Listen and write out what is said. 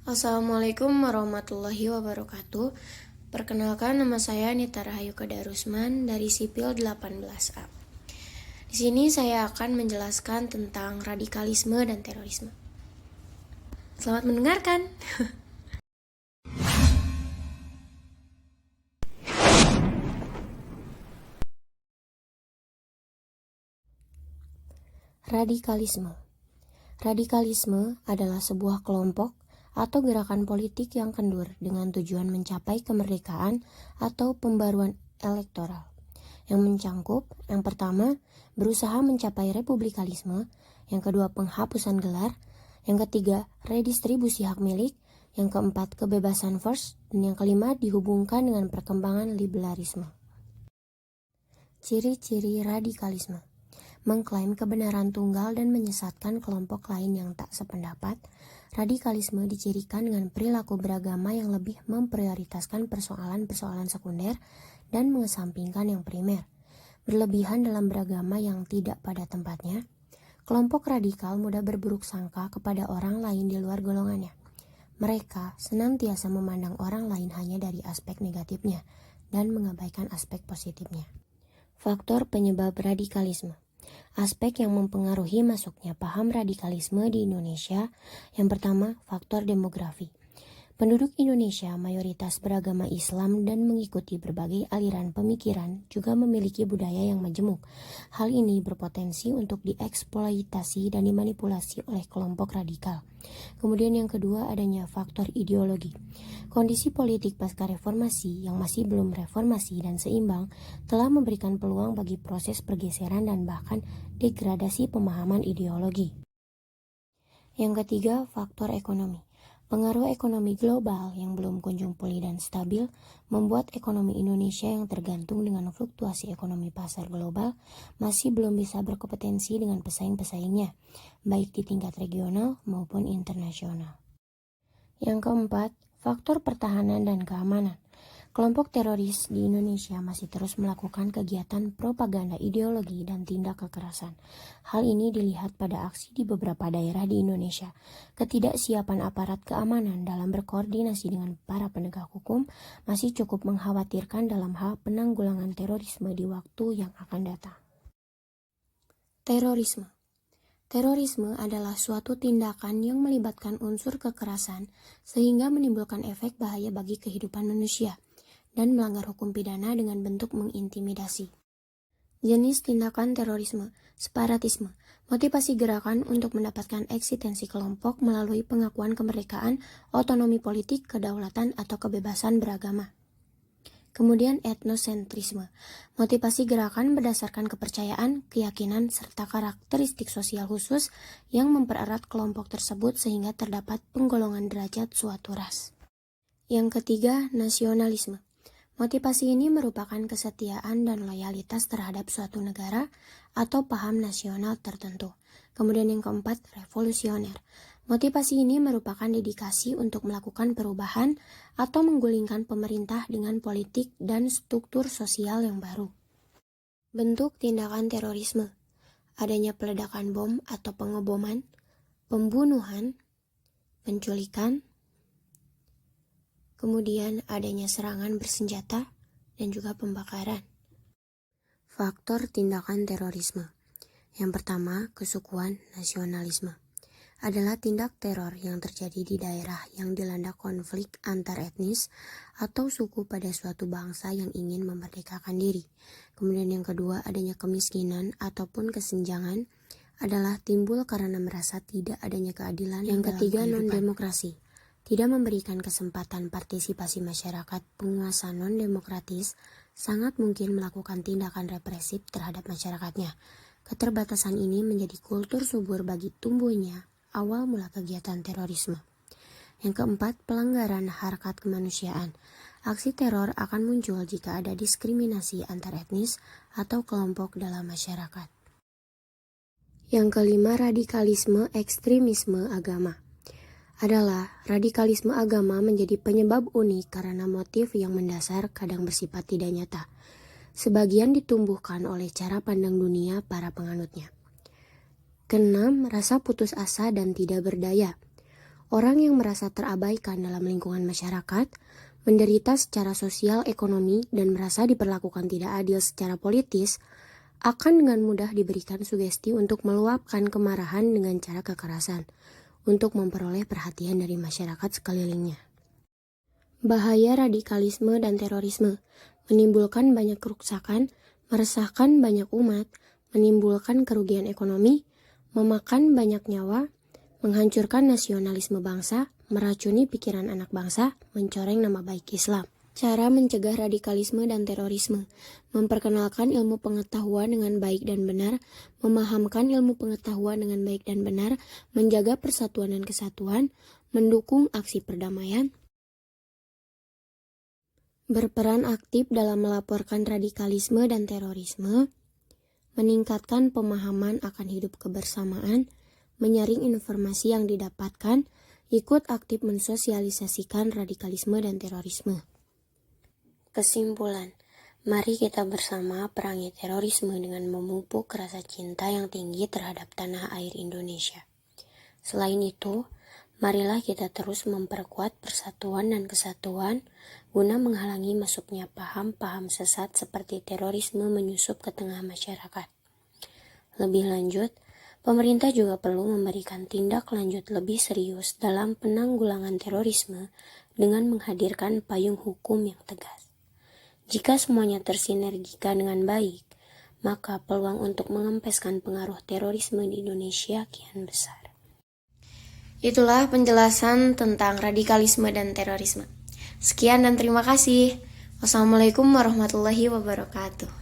Assalamualaikum warahmatullahi wabarakatuh. Perkenalkan, nama saya Nita Rahayu Kadarusman dari Sipil 18A. Di sini saya akan menjelaskan tentang radikalisme dan terorisme. Selamat mendengarkan. Radikalisme. Radikalisme adalah sebuah kelompok atau gerakan politik yang kendur dengan tujuan mencapai kemerdekaan atau pembaruan elektoral. Yang mencangkup, yang pertama, berusaha mencapai republikanisme, yang kedua, penghapusan gelar, yang ketiga, redistribusi hak milik, yang keempat, kebebasan pers, dan yang kelima, dihubungkan dengan perkembangan liberalisme. Ciri-ciri radikalisme: mengklaim kebenaran tunggal dan menyesatkan kelompok lain yang tak sependapat. Radikalisme dicirikan dengan perilaku beragama yang lebih memprioritaskan persoalan-persoalan sekunder dan mengesampingkan yang primer. Berlebihan dalam beragama yang tidak pada tempatnya. Kelompok radikal mudah berburuk sangka kepada orang lain di luar golongannya. Mereka senantiasa memandang orang lain hanya dari aspek negatifnya dan mengabaikan aspek positifnya. Faktor penyebab radikalisme. Aspek yang mempengaruhi masuknya paham radikalisme di Indonesia. Yang pertama, faktor demografi. Penduduk Indonesia mayoritas beragama Islam dan mengikuti berbagai aliran pemikiran, juga memiliki budaya yang majemuk. Hal ini berpotensi untuk dieksploitasi dan dimanipulasi oleh kelompok radikal. Kemudian yang kedua, adanya faktor ideologi. Kondisi politik pasca reformasi yang masih belum reformasi dan seimbang telah memberikan peluang bagi proses pergeseran dan bahkan degradasi pemahaman ideologi. Yang ketiga, faktor ekonomi. Pengaruh ekonomi global yang belum kunjung pulih dan stabil membuat ekonomi Indonesia yang tergantung dengan fluktuasi ekonomi pasar global masih belum bisa berkompetensi dengan pesaing-pesaingnya, baik di tingkat regional maupun internasional. Yang keempat, faktor pertahanan dan keamanan. Kelompok teroris di Indonesia masih terus melakukan kegiatan propaganda ideologi dan tindak kekerasan. Hal ini dilihat pada aksi di beberapa daerah di Indonesia. Ketidaksiapan aparat keamanan dalam berkoordinasi dengan para penegak hukum masih cukup mengkhawatirkan dalam hal penanggulangan terorisme di waktu yang akan datang. Terorisme. Terorisme adalah suatu tindakan yang melibatkan unsur kekerasan sehingga menimbulkan efek bahaya bagi kehidupan manusia dan melanggar hukum pidana dengan bentuk mengintimidasi. Jenis tindakan terorisme: separatisme, motivasi gerakan untuk mendapatkan eksistensi kelompok melalui pengakuan kemerdekaan, otonomi politik, kedaulatan, atau kebebasan beragama. Kemudian etnosentrisme, motivasi gerakan berdasarkan kepercayaan, keyakinan, serta karakteristik sosial khusus yang mempererat kelompok tersebut sehingga terdapat penggolongan derajat suatu ras. Yang ketiga, nasionalisme. Motivasi ini merupakan kesetiaan dan loyalitas terhadap suatu negara atau paham nasional tertentu. Kemudian yang keempat, revolusioner. Motivasi ini merupakan dedikasi untuk melakukan perubahan atau menggulingkan pemerintah dengan politik dan struktur sosial yang baru. Bentuk tindakan terorisme: adanya peledakan bom atau pengeboman, pembunuhan, penculikan, kemudian adanya serangan bersenjata, dan juga pembakaran. Faktor tindakan terorisme. Yang pertama, kesukuan nasionalisme. Adalah tindak teror yang terjadi di daerah yang dilanda konflik antar etnis atau suku pada suatu bangsa yang ingin memerdekakan diri. Kemudian yang kedua, adanya kemiskinan ataupun kesenjangan adalah timbul karena merasa tidak adanya keadilan. Yang ketiga, non-demokrasi. Tidak memberikan kesempatan partisipasi masyarakat. Penguasa non-demokratis sangat mungkin melakukan tindakan represif terhadap masyarakatnya. Keterbatasan ini menjadi kultur subur bagi tumbuhnya awal mula kegiatan terorisme. Yang keempat, pelanggaran harkat kemanusiaan. Aksi teror akan muncul jika ada diskriminasi antar etnis atau kelompok dalam masyarakat. Yang kelima, radikalisme ekstremisme agama. Adalah radikalisme agama menjadi penyebab unik karena motif yang mendasar kadang bersifat tidak nyata. Sebagian ditumbuhkan oleh cara pandang dunia para penganutnya. Keenam, rasa putus asa dan tidak berdaya. Orang yang merasa terabaikan dalam lingkungan masyarakat, menderita secara sosial, ekonomi, dan merasa diperlakukan tidak adil secara politis, akan dengan mudah diberikan sugesti untuk meluapkan kemarahan dengan cara kekerasan, untuk memperoleh perhatian dari masyarakat sekelilingnya. Bahaya radikalisme dan terorisme menimbulkan banyak kerusakan, meresahkan banyak umat, menimbulkan kerugian ekonomi, memakan banyak nyawa, menghancurkan nasionalisme bangsa, meracuni pikiran anak bangsa, mencoreng nama baik Islam. Cara mencegah radikalisme dan terorisme: memperkenalkan ilmu pengetahuan dengan baik dan benar, memahamkan ilmu pengetahuan dengan baik dan benar, menjaga persatuan dan kesatuan, mendukung aksi perdamaian, berperan aktif dalam melaporkan radikalisme dan terorisme, meningkatkan pemahaman akan hidup kebersamaan, menyaring informasi yang didapatkan, ikut aktif mensosialisasikan radikalisme dan terorisme. Kesimpulan, mari kita bersama perangi terorisme dengan memupuk rasa cinta yang tinggi terhadap tanah air Indonesia. Selain itu, marilah kita terus memperkuat persatuan dan kesatuan guna menghalangi masuknya paham-paham sesat seperti terorisme menyusup ke tengah masyarakat. Lebih lanjut, pemerintah juga perlu memberikan tindak lanjut lebih serius dalam penanggulangan terorisme dengan menghadirkan payung hukum yang tegas. Jika semuanya tersinergikan dengan baik, maka peluang untuk mengempeskan pengaruh terorisme di Indonesia kian besar. Itulah penjelasan tentang radikalisme dan terorisme. Sekian dan terima kasih. Wassalamualaikum warahmatullahi wabarakatuh.